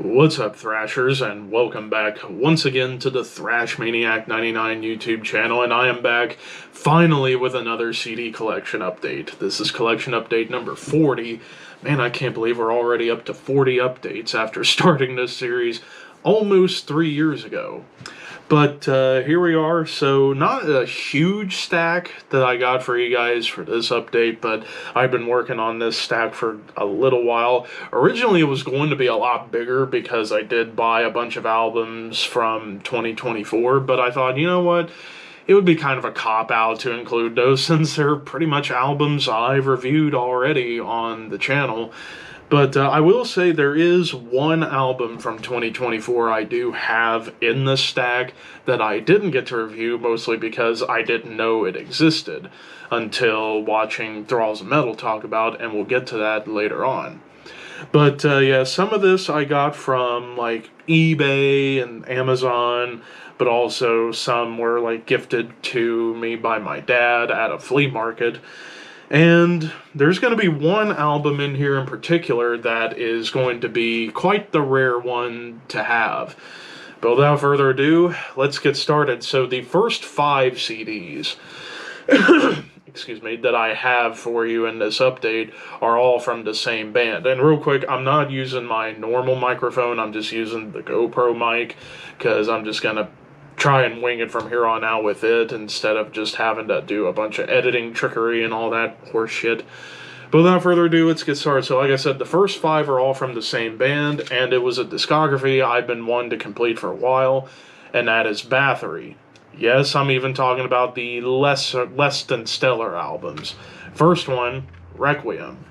What's up, Thrashers, and welcome back once again to the Thrash Maniac 99 YouTube channel, and I am back finally with another CD collection update. This is collection update number 40. Man, I can't believe we're already up to 40 updates after starting this series almost 3 years ago. But here we are. So not a huge stack that I got for you guys for this update, but I've been working on this stack for a little while. Originally it was going to be a lot bigger because I did buy a bunch of albums from 2024, but I thought, you know what? It would be kind of a cop-out to include those since they're pretty much albums I've reviewed already on the channel. But I will say there is one album from 2024 I do have in the stack that I didn't get to review, mostly because I didn't know it existed until watching Thralls of Metal talk about, and we'll get to that later on. But yeah, some of this I got from like eBay and Amazon, but also some were like gifted to me by my dad at a flea market. And there's going to be one album in here in particular that is going to be quite the rare one to have. But without further ado, let's get started. So the first 5 CDs excuse me, that I have for you in this update are all from the same band. And real quick, I'm not using my normal microphone, I'm just using the GoPro mic, because I'm just going to try and wing it from here on out with it instead of just having to do a bunch of editing trickery and all that horse shit. But without further ado, let's get started. So like I said, the first 5 are all from the same band, and it was a discography I've been wanting to complete for a while, and that is Bathory. Yes, I'm even talking about the less than stellar albums. First one, Requiem.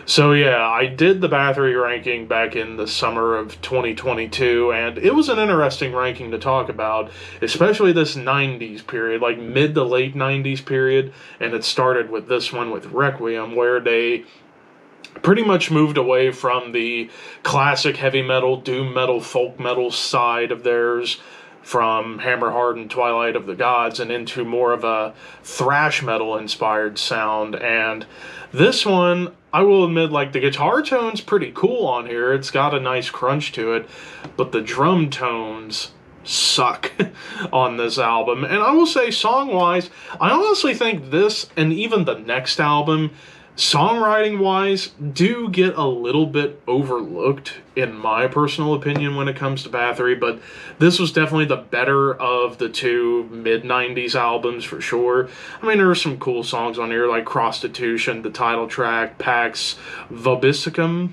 So yeah, I did the Bathory ranking back in the summer of 2022, and it was an interesting ranking to talk about, especially this 90s period, like mid to late 90s period, and it started with this one with Requiem, where they pretty much moved away from the classic heavy metal, doom metal, folk metal side of theirs, from Hammerheart and Twilight of the Gods, and into more of a thrash metal inspired sound. And this one, I will admit, like, the guitar tone's pretty cool on here. It's got a nice crunch to it, but the drum tones suck on this album. And I will say, song-wise, I honestly think this, and even the next album, songwriting-wise, do get a little bit overlooked, in my personal opinion, when it comes to Bathory, but this was definitely the better of the two mid-90s albums, for sure. I mean, there are some cool songs on here, like Prostitution, the title track, Pax Vobiscum.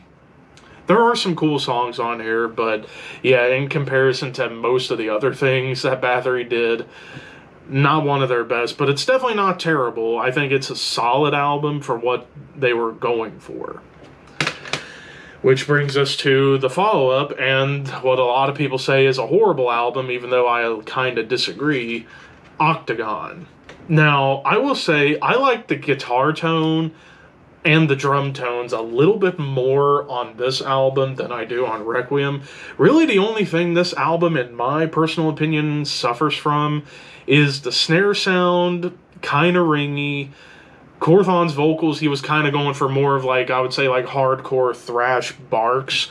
There are some cool songs on here, but yeah, in comparison to most of the other things that Bathory did, not one of their best, but it's definitely not terrible. I think it's a solid album for what they were going for. Which brings us to the follow-up, and what a lot of people say is a horrible album, even though I kind of disagree, Octagon. Now, I will say, I like the guitar tone and the drum tones a little bit more on this album than I do on Requiem. Really, the only thing this album, in my personal opinion, suffers from is the snare sound, kind of ringy. Korthon's vocals, he was kind of going for more of, like, I would say, like, hardcore thrash barks.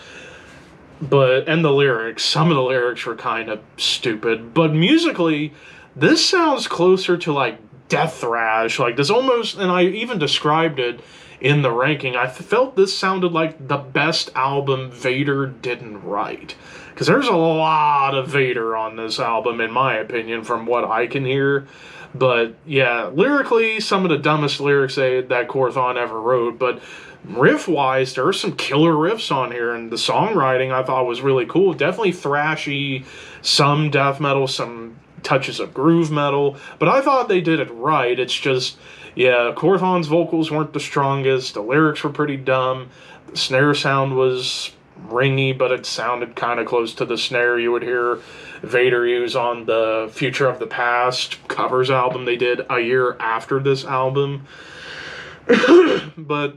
And the lyrics, some of the lyrics were kind of stupid. But musically, this sounds closer to, like, death thrash. Like, this almost, and I even described it in the ranking, I felt this sounded like the best album Vader didn't write. Because there's a lot of Vader on this album, in my opinion, from what I can hear. But yeah, lyrically, some of the dumbest lyrics that Korthon ever wrote. But riff-wise, there are some killer riffs on here, and the songwriting I thought was really cool. Definitely thrashy, some death metal, some touches of groove metal. But I thought they did it right. It's just, yeah, Korthon's vocals weren't the strongest. The lyrics were pretty dumb. The snare sound was ringy, but it sounded kind of close to the snare you would hear Vader use on the Future of the Past covers album they did a year after this album. But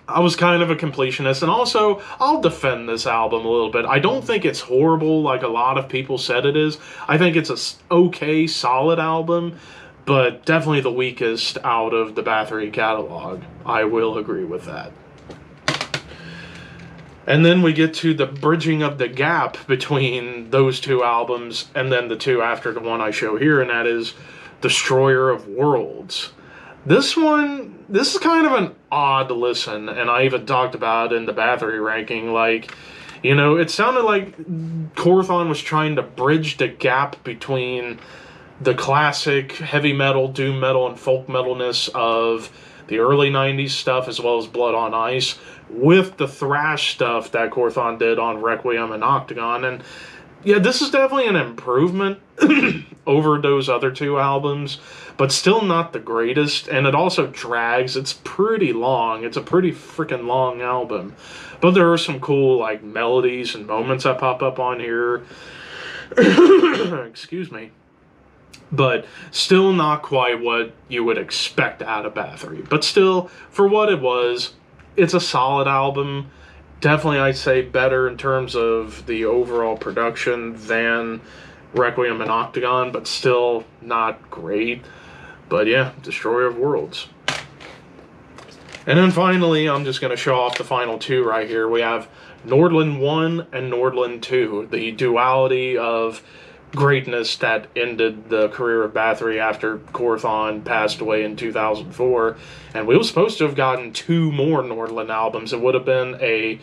I was kind of a completionist, and also, I'll defend this album a little bit. I don't think it's horrible like a lot of people said it is. I think it's a okay, solid album, but definitely the weakest out of the Bathory catalog. I will agree with that. And then we get to the bridging of the gap between those two albums and then the two after the one I show here, and that is Destroyer of Worlds. This is kind of an odd listen, and I even talked about it in the Bathory ranking. Like, you know, it sounded like Korthon was trying to bridge the gap between the classic heavy metal, doom metal, and folk metalness of the early 90s stuff, as well as Blood on Ice, with the thrash stuff that Korthon did on Requiem and Octagon. And yeah, this is definitely an improvement over those other two albums, but still not the greatest, and it also drags. It's pretty long. It's a pretty freaking long album. But there are some cool, like, melodies and moments that pop up on here. Excuse me. But still not quite what you would expect out of Bathory. But still, for what it was, it's a solid album. Definitely, I'd say, better in terms of the overall production than Requiem and Octagon, but still not great. But yeah, Destroyer of Worlds. And then finally, I'm just going to show off the final two right here. We have Nordland I and Nordland II, the duality of greatness that ended the career of Bathory after Korthon passed away in 2004. And we were supposed to have gotten 2 more Nordland albums. It would have been a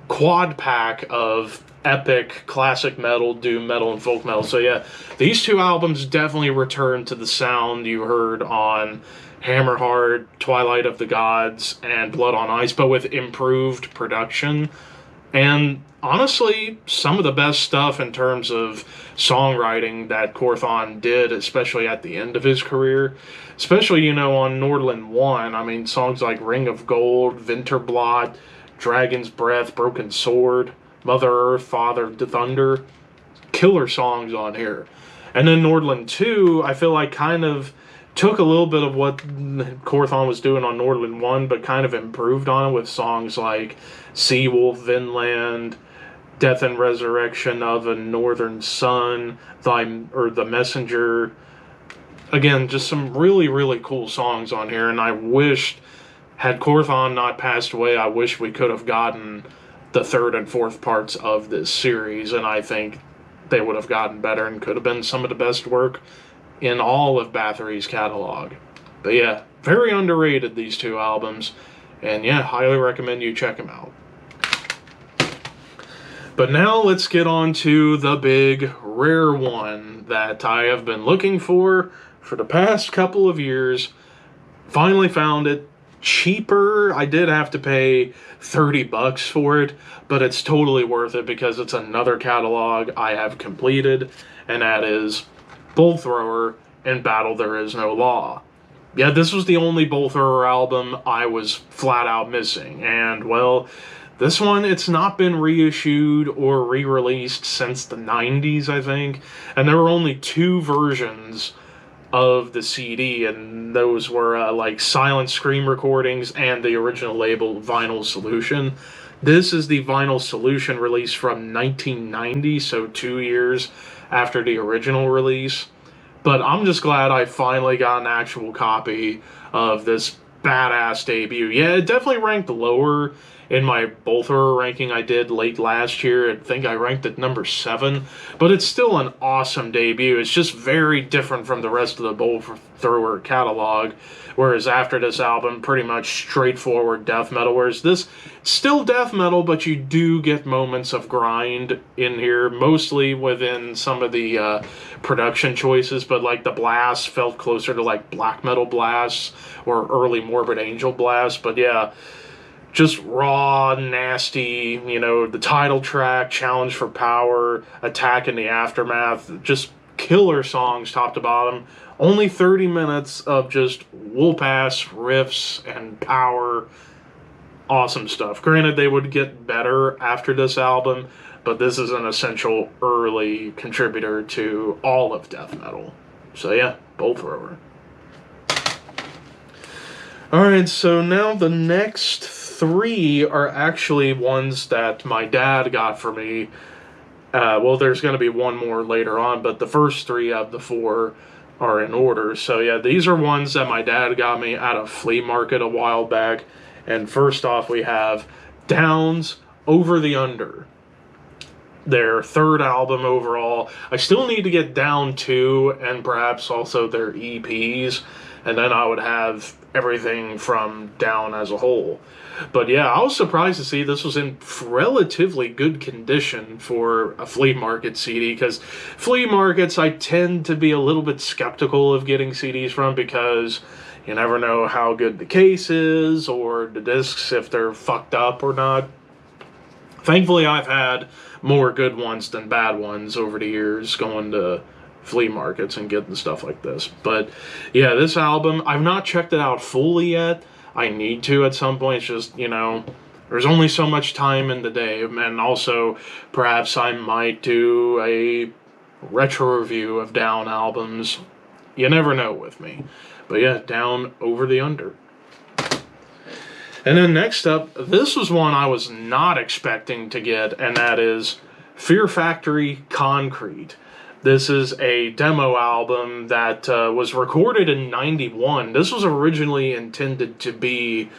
quad pack of epic classic metal, doom metal, and folk metal. So yeah, these 2 albums definitely return to the sound you heard on Hammerheart, Twilight of the Gods, and Blood on Ice, but with improved production. And honestly, some of the best stuff in terms of songwriting that Korthon did, especially at the end of his career. Especially, you know, on Nordland I, I mean, songs like Ring of Gold, Winterblot, Dragon's Breath, Broken Sword, Mother Earth, Father Thunder. Killer songs on here. And then Nordland II, I feel like kind of took a little bit of what Korthon was doing on Nordland I, but kind of improved on it with songs like Seawolf, Vinland, Death and Resurrection of a Northern Sun, The Messenger. Again, just some really, really cool songs on here, and I wished, had Korthon not passed away, I wish we could have gotten the 3rd and 4th parts of this series, and I think they would have gotten better and could have been some of the best work in all of Bathory's catalog. But yeah, very underrated, these 2 albums, and yeah, highly recommend you check them out. But now let's get on to the big, rare one that I have been looking for the past couple of years. Finally found it. Cheaper. I did have to pay $30 for it, but it's totally worth it because it's another catalog I have completed, and that is Bull Thrower and Battle There Is No Law. Yeah, this was the only Bull Thrower album I was flat out missing, and well, this one, it's not been reissued or re-released since the 90s, I think, and there were only 2 versions of the CD, and those were like Silent Scream recordings and the original label Vinyl Solution. This is the Vinyl Solution release from 1990, so 2 years after the original release. But I'm just glad I finally got an actual copy of this badass debut. Yeah, it definitely ranked lower in my Bull Thrower ranking I did late last year. I think I ranked at number 7, but it's still an awesome debut. It's just very different from the rest of the Bull Thrower catalog, whereas after this album, pretty much straightforward death metal, whereas this, still death metal, but you do get moments of grind in here, mostly within some of the production choices, but like the blasts felt closer to like black metal blasts or early Morbid Angel blasts, but yeah, just raw, nasty, you know, the title track, Challenge for Power, Attack in the Aftermath, just killer songs top to bottom. Only 30 minutes of just whoop-ass riffs and power. Awesome stuff. Granted, they would get better after this album, but this is an essential early contributor to all of death metal. So yeah, Bull Thrower. Alright, so now the next 3 are actually ones that my dad got for me. Well, there's going to be one more later on, but the first 3 of the 4 are in order. So yeah, these are ones that my dad got me at a flea market a while back. And first off, we have Downs, Over the Under. Their third album overall. I still need to get Down 2 and perhaps also their EPs, and then I would have everything from Down as a whole. But yeah, I was surprised to see this was in relatively good condition for a flea market CD, because flea markets I tend to be a little bit skeptical of getting CDs from, because you never know how good the case is or the discs, if they're fucked up or not. Thankfully, I've had more good ones than bad ones over the years going to flea markets and getting stuff like this. But yeah, this album, I've not checked it out fully yet. I need to at some point. It's just, you know, there's only so much time in the day. And also, perhaps I might do a retro review of Down albums. You never know with me. But yeah, Down, Over the Under. And then next up, this was one I was not expecting to get, and that is Fear Factory Concrete. This is a demo album that was recorded in '91. This was originally intended to be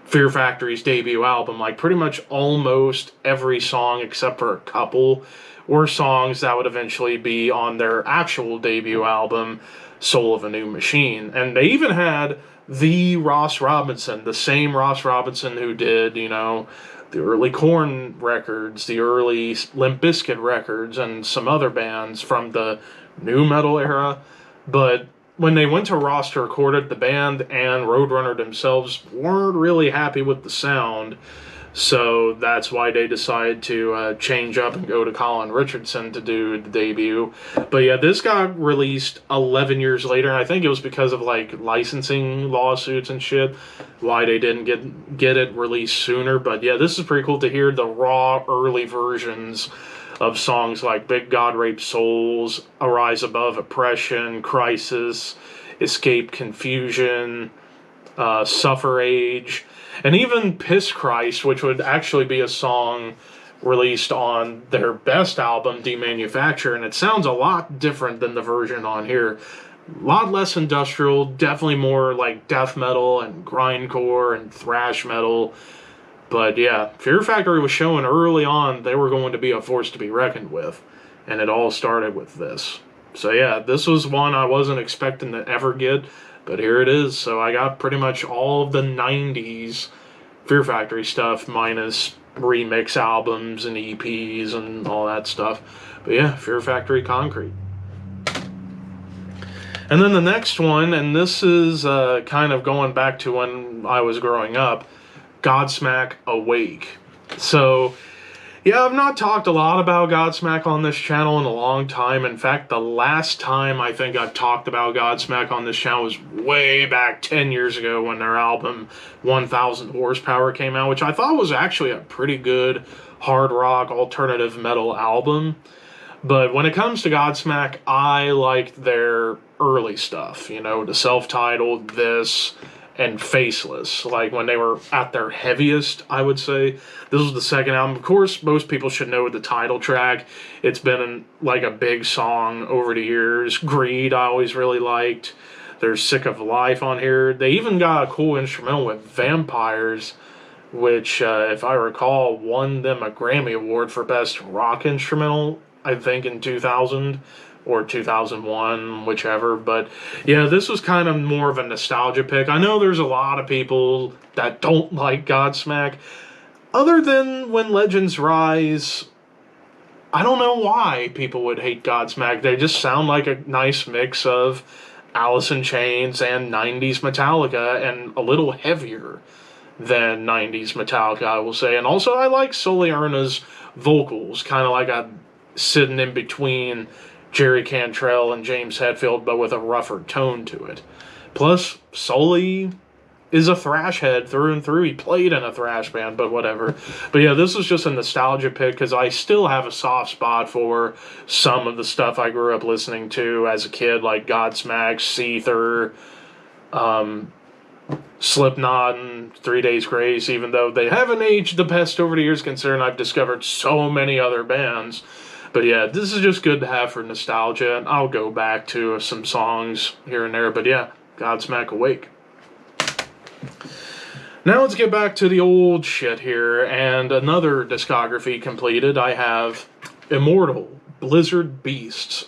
Fear Factory's debut album. Like, pretty much almost every song, except for a couple, were songs that would eventually be on their actual debut album, Soul of a New Machine. And they even had the Ross Robinson, the same Ross Robinson who did, you know, the early Korn records, the early Limp Bizkit records, and some other bands from the nu metal era. But when they went to Ross to record it, the band and Roadrunner themselves weren't really happy with the sound. So that's why they decided to change up and go to Colin Richardson to do the debut. But yeah, this got released 11 years later. And I think it was because of like licensing lawsuits and shit why they didn't get it released sooner. But yeah, this is pretty cool to hear the raw early versions of songs like Big God Raped Souls, Arise Above Oppression, Crisis, Escape Confusion, Suffer Age, and even Piss Christ, which would actually be a song released on their best album, Demanufacture, and it sounds a lot different than the version on here. A lot less industrial, definitely more like death metal and grindcore and thrash metal. But yeah, Fear Factory was showing early on they were going to be a force to be reckoned with, and it all started with this. So yeah, this was one I wasn't expecting to ever get, but here it is. So I got pretty much all of the 90s Fear Factory stuff, minus remix albums and EPs and all that stuff. But yeah, Fear Factory Concrete. And then the next one, and this is kind of going back to when I was growing up, Godsmack Awake. So yeah, I've not talked a lot about Godsmack on this channel in a long time. In fact, the last time I think I've talked about Godsmack on this channel was way back 10 years ago when their album 1000 Horsepower came out, which I thought was actually a pretty good hard rock alternative metal album. But when it comes to Godsmack, I liked their early stuff, you know, the self-titled, this, and Faceless, like when they were at their heaviest, I would say. This was the second album. Of course, most people should know the title track. It's been like a big song over the years. Greed, I always really liked. There's Sick of Life on here. They even got a cool instrumental with Vampires, which, if I recall, won them a Grammy Award for Best Rock Instrumental, I think, in 2000. Or 2001, whichever. But yeah, this was kind of more of a nostalgia pick. I know there's a lot of people that don't like Godsmack. Other than When Legends Rise, I don't know why people would hate Godsmack. They just sound like a nice mix of Alice in Chains and 90s Metallica, and a little heavier than 90s Metallica, I will say. And also, I like Sully Erna's vocals, kind of like I'm sitting in between Jerry Cantrell and James Hetfield, but with a rougher tone to it. Plus, Sully is a thrash head through and through. He played in a thrash band, but whatever. But yeah, this was just a nostalgia pick because I still have a soft spot for some of the stuff I grew up listening to as a kid, like Godsmack, Seether, Slipknot, and 3 Days Grace, even though they haven't aged the best over the years, considering I've discovered so many other bands. But yeah, this is just good to have for nostalgia, and I'll go back to some songs here and there. But yeah, Godsmack Awake. Now let's get back to the old shit here, and another discography completed. I have Immortal, Blizzard Beasts.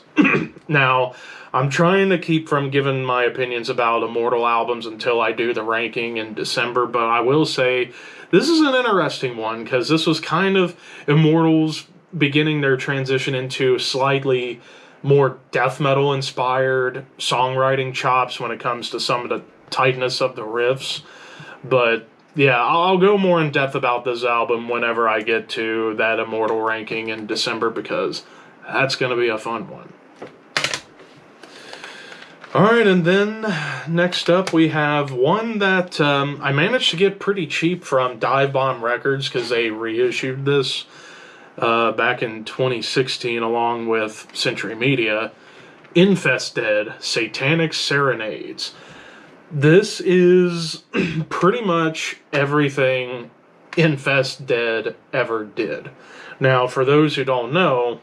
Now, I'm trying to keep from giving my opinions about Immortal albums until I do the ranking in December, but I will say this is an interesting one, because this was kind of Immortals beginning their transition into slightly more death metal inspired songwriting chops when it comes to some of the tightness of the riffs. But yeah, I'll go more in depth about this album whenever I get to that Immortal ranking in December, because that's going to be a fun one. Alright, and then next up we have one that I managed to get pretty cheap from Dive Bomb Records, because they reissued this back in 2016 along with Century Media. Infestdead, Satanic Serenades. This is pretty much everything Infestdead ever did. Now, for those who don't know,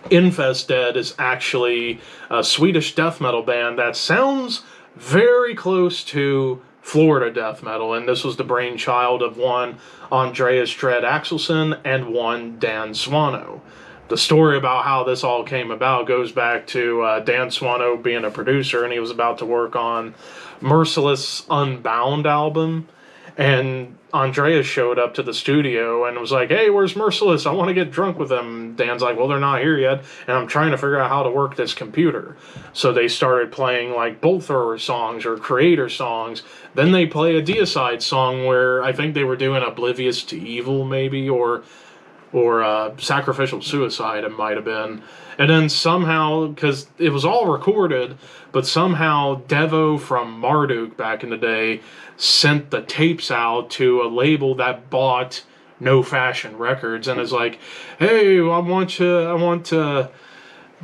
Infestdead is actually a Swedish death metal band that sounds very close to Florida death metal, and this was the brainchild of one Andreas Dredd Axelsson and one Dan Swano. The story about how this all came about goes back to Dan Swano being a producer, and he was about to work on Merciless Unbound album, and Andreas showed up to the studio and was like, "Hey, where's Merciless? I want to get drunk with them." Dan's like, "Well, they're not here yet, and I'm trying to figure out how to work this computer." So they started playing like Bolt Thrower songs or Creator songs. Then they play a Deicide song where I think they were doing Oblivious to Evil, maybe, or Sacrificial Suicide, it might have been. And then somehow, because it was all recorded, but somehow Devo from Marduk back in the day sent the tapes out to a label that bought No Fashion Records and is like, "Hey, I want you guys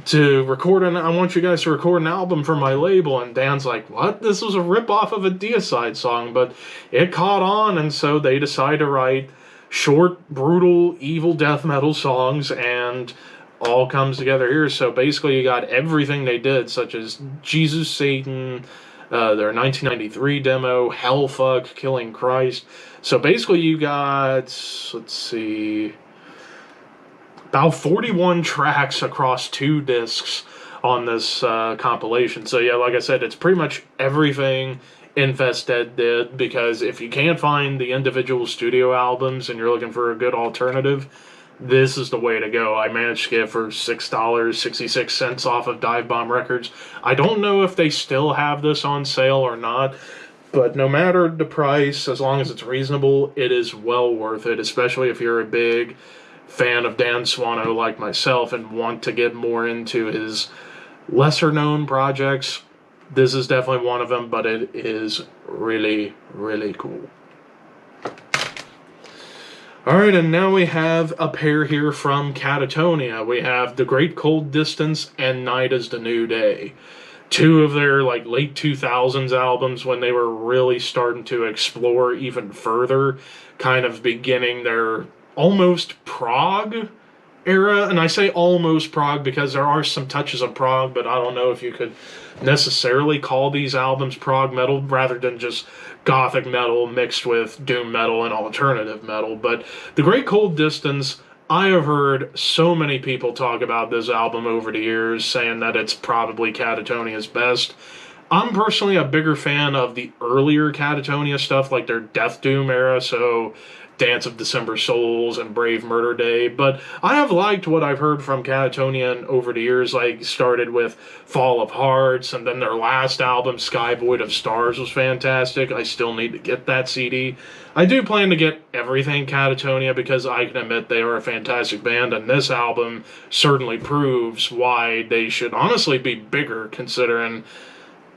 to record an album for my label." And Dan's like, "What? This was a ripoff of a Deicide song," but it caught on, and so they decided to write short, brutal, evil death metal songs, and all comes together here. So basically you got everything they did, such as Jesus, Satan, their 1993 demo, Hellfuck, Killing Christ. So basically you got, let's see, about 41 tracks across 2 discs on this compilation. So yeah, like I said, it's pretty much everything Infestdead did, because if you can't find the individual studio albums and you're looking for a good alternative, this is the way to go. I managed to get it for $6.66 off of Dive Bomb Records. I don't know if they still have this on sale or not, but no matter the price, as long as it's reasonable, it is well worth it, especially if you're a big fan of Dan Swano like myself and want to get more into his lesser known projects. This is definitely one of them, but it is really, really cool. Alright, and now we have a pair here from Katatonia. We have The Great Cold Distance and Night is the New Day. 2 of their like late 2000s albums when they were really starting to explore even further, kind of beginning their almost prog era. And I say almost prog because there are some touches of prog, but I don't know if you could necessarily call these albums prog metal rather than just gothic metal mixed with doom metal and alternative metal. But The Great Cold Distance, I have heard so many people talk about this album over the years, saying that it's probably Katatonia's best. I'm personally a bigger fan of the earlier Katatonia stuff, like their Death Doom era, so Dance of December Souls and Brave Murder Day, but I have liked what I've heard from Katatonia over the years, like started with Fall of Hearts, and then their last album, Sky Void of Stars, was fantastic. I still need to get that CD. I do plan to get everything Katatonia because I can admit they are a fantastic band, and this album certainly proves why they should honestly be bigger, considering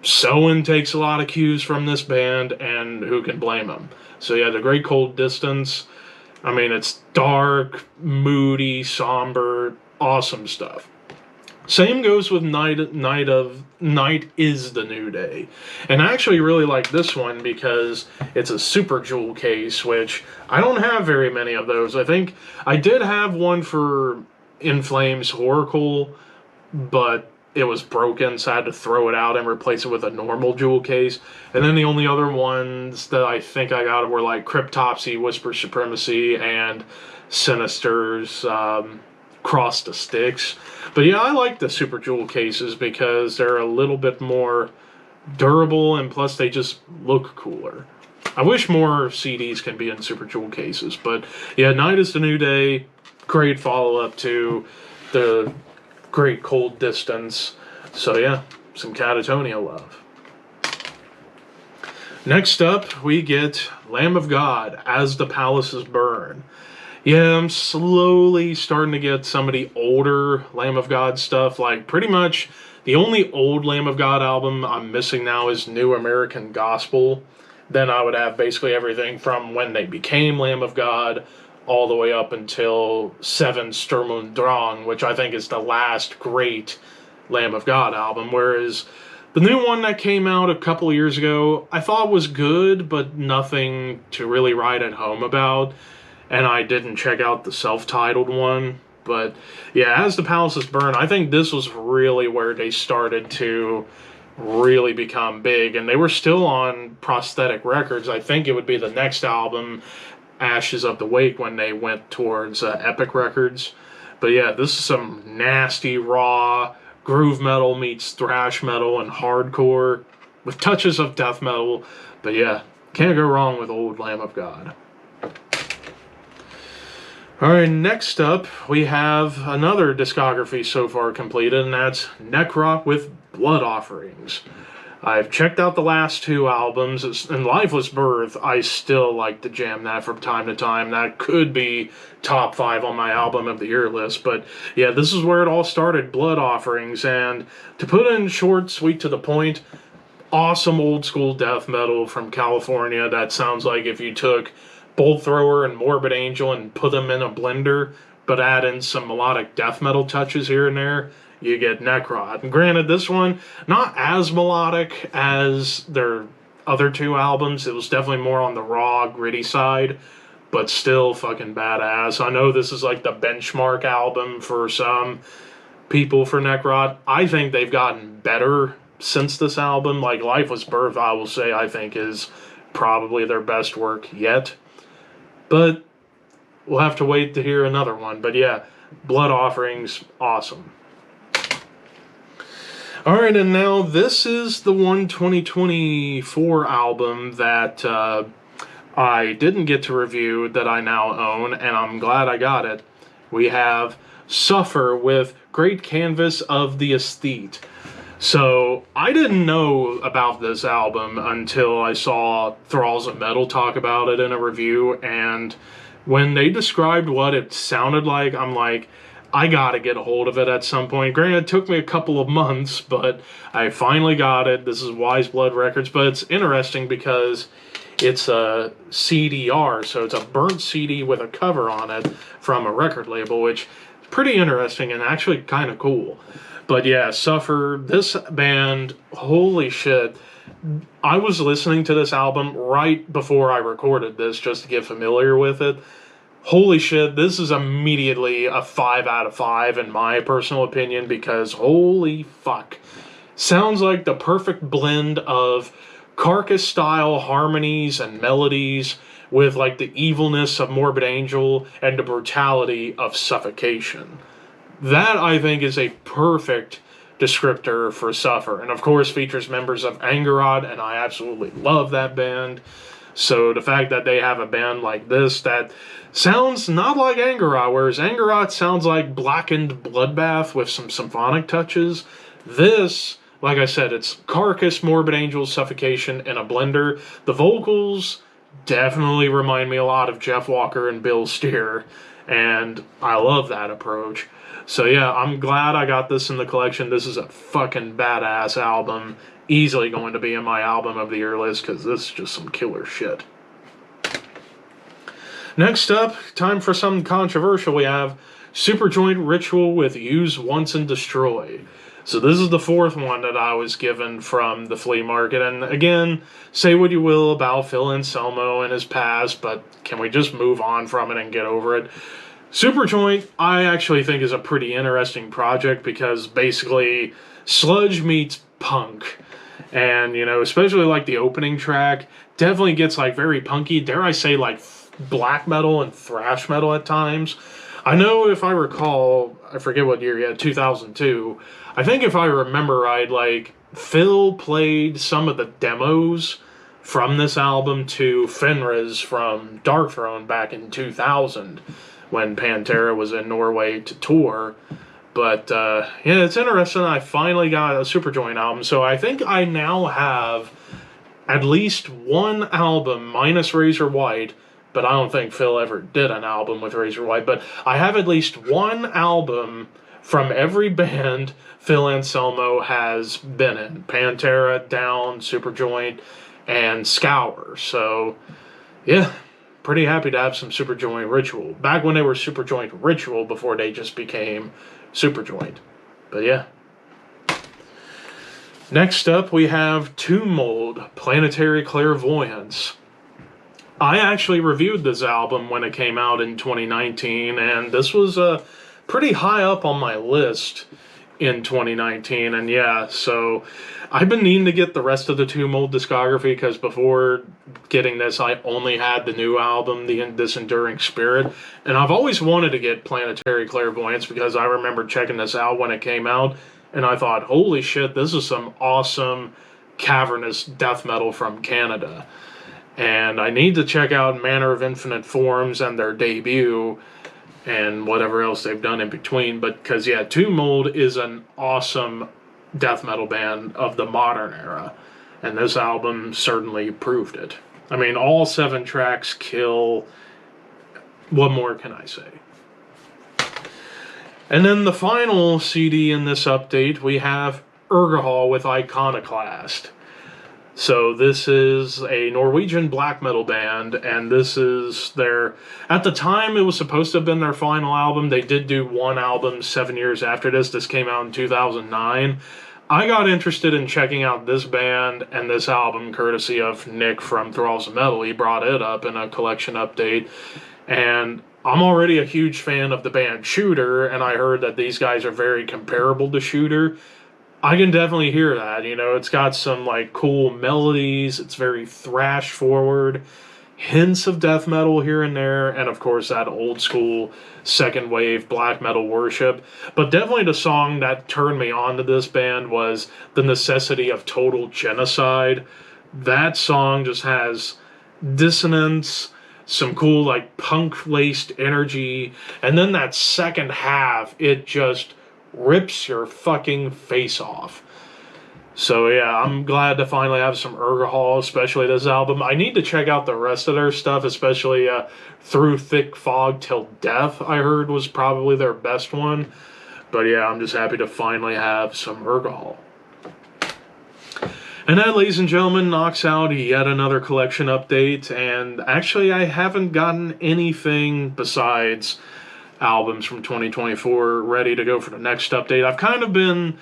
Soen takes a lot of cues from this band, and who can blame him? So yeah, The Great Cold Distance, I mean, it's dark, moody, somber, awesome stuff. Same goes with Night is the New Day. And I actually really like this one because it's a Super Jewel case, which I don't have very many of those. I think I did have one for In Flames Oracle, but it was broken, so I had to throw it out and replace it with a normal jewel case. And then the only other ones that I think I got were like Cryptopsy, Whisper Supremacy, and Sinister's Cross to Styx. But yeah, I like the Super Jewel cases because they're a little bit more durable, and plus they just look cooler. I wish more CDs can be in Super Jewel cases, but yeah, Night is the New Day, great follow-up to the Great Cold Distance. So yeah, some Katatonia love. Next up, we get Lamb of God, As the Palaces Burn. Yeah, I'm slowly starting to get some of the older Lamb of God stuff. Like, pretty much the only old Lamb of God album I'm missing now is New American Gospel. Then I would have basically everything from when they became Lamb of God all the way up until 7 Sturm und Drang, which I think is the last great Lamb of God album. Whereas the new one that came out a couple of years ago, I thought was good, but nothing to really write at home about. And I didn't check out the self-titled one. But yeah, As the Palaces Burn, I think this was really where they started to really become big. And they were still on Prosthetic Records. I think it would be the next album, Ashes of the Wake, when they went towards Epic Records. But yeah, this is some nasty, raw groove metal meets thrash metal and hardcore with touches of death metal. But yeah, can't go wrong with old Lamb of God. Alright, next up we have another discography so far completed, and that's Necrot with Blood Offerings. I've checked out the last 2 albums. In Lifeless Birth, I still like to jam that from time to time. That could be top 5 on my album of the year list. But yeah, this is where it all started, Blood Offerings. And to put it in short, sweet to the point, awesome old school death metal from California that sounds like if you took Bolt Thrower and Morbid Angel and put them in a blender, but add in some melodic death metal touches here and there, you get Necrot. And granted, this one, not as melodic as their other 2 albums. It was definitely more on the raw, gritty side, but still fucking badass. I know this is like the benchmark album for some people for Necrot. I think they've gotten better since this album. Like, Lifeless Birth, I will say, I think is probably their best work yet. But we'll have to wait to hear another one. But yeah, Blood Offerings, awesome. Alright, and now this is the 2024 album that I didn't get to review that I now own, and I'm glad I got it. We have Suffer with Great Canvas of the Aesthete. So, I didn't know about this album until I saw Thralls of Metal talk about it in a review, and when they described what it sounded like, I'm like, I gotta get a hold of it at some point. Granted, it took me a couple of months, but I finally got it. This is Wise Blood Records, but it's interesting because it's a CDR, so it's a burnt CD with a cover on it from a record label, which is pretty interesting and actually kind of cool. But yeah, Suffer, this band, holy shit. I was listening to this album right before I recorded this just to get familiar with it. Holy shit, this is immediately a 5 out of 5 in my personal opinion, because holy fuck. Sounds like the perfect blend of Carcass-style harmonies and melodies with like the evilness of Morbid Angel and the brutality of Suffocation. That, I think, is a perfect descriptor for Suffer. And of course features members of Angerod, and I absolutely love that band. So the fact that they have a band like this that sounds not like Angerot, whereas Angerot sounds like Blackened Bloodbath with some symphonic touches. This, like I said, it's Carcass, Morbid Angel, Suffocation in a blender. The vocals definitely remind me a lot of Jeff Walker and Bill Steer, and I love that approach. So yeah, I'm glad I got this in the collection. This is a fucking badass album. Easily going to be in my album of the year list, because this is just some killer shit. Next up, time for something controversial. We have Superjoint Ritual with Use Once and Destroy. So this is the 4th one that I was given from the flea market. And again, say what you will about Phil Anselmo and his past, but can we just move on from it and get over it? Superjoint, I actually think, is a pretty interesting project because basically sludge meets punk. And, you know, especially like the opening track definitely gets like very punky, dare I say, like black metal and thrash metal at times. I know if I recall, I forget what year, yeah, 2002. I think if I remember right, like Phil played some of the demos from this album to Fenris from Darkthrone back in 2000 when Pantera was in Norway to tour. But yeah, it's interesting. I finally got a Superjoint album, so I think I now have at least one album minus Razor White. But I don't think Phil ever did an album with Razor White. But I have at least one album from every band Phil Anselmo has been in: Pantera, Down, Superjoint, and Scour. So yeah, pretty happy to have some Superjoint Ritual. Back when they were Superjoint Ritual before they just became Superjoint. But yeah. Next up, we have Tomb Mold, Planetary Clairvoyance. I actually reviewed this album when it came out in 2019, and this was pretty high up on my list in 2019. And yeah, so I've been needing to get the rest of the Tomb Mold discography because before getting this, I only had the new album, This Enduring Spirit. And I've always wanted to get Planetary Clairvoyance because I remember checking this out when it came out, and I thought, holy shit, this is some awesome cavernous death metal from Canada. And I need to check out Manor of Infinite Forms and their debut and whatever else they've done in between. But because, yeah, Tomb Mold is an awesome death metal band of the modern era. And this album certainly proved it. I mean, all 7 tracks kill. What more can I say? And then the final CD in this update, we have Urgehal with Ikonoklast. So this is a Norwegian black metal band, and this is their... At the time, it was supposed to have been their final album. They did do one album 7 years after this. This came out in 2009. I got interested in checking out this band and this album courtesy of Nick from Thralls of Metal. He brought it up in a collection update, and I'm already a huge fan of the band Shooter, and I heard that these guys are very comparable to Shooter. I can definitely hear that, you know, it's got some, like, cool melodies, it's very thrash forward, hints of death metal here and there, and of course that old school second wave black metal worship. But definitely the song that turned me on to this band was The Necessity of Total Genocide. That song just has dissonance, some cool, like, punk-laced energy, and then that second half, it just rips your fucking face off. So yeah, I'm glad to finally have some Urgehal, especially this album. I need to check out the rest of their stuff, especially Through Thick Fog Till Death, I heard was probably their best one. But yeah, I'm just happy to finally have some Urgehal. And that, ladies and gentlemen, knocks out yet another collection update. And actually, I haven't gotten anything besides albums from 2024 ready to go for the next update. I've kind of been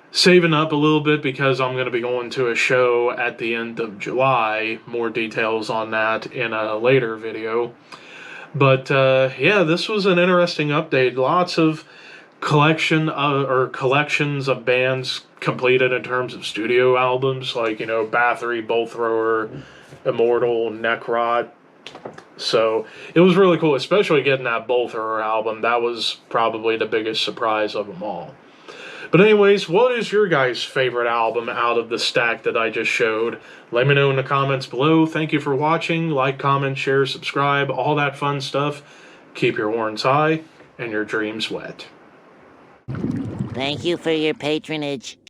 saving up a little bit because I'm going to be going to a show at the end of July. More details on that in a later video. But yeah, this was an interesting update. Lots of collections of bands completed in terms of studio albums, like, you know, Bathory, Bolt Thrower, Immortal, Necrot. So it was really cool, especially getting that Bolt Thrower album. That was probably the biggest surprise of them all. But anyways, what is your guys' favorite album out of the stack that I just showed? Let me know in the comments below. Thank you for watching. Like, comment, share, subscribe, all that fun stuff. Keep your horns high and your dreams wet. Thank you for your patronage.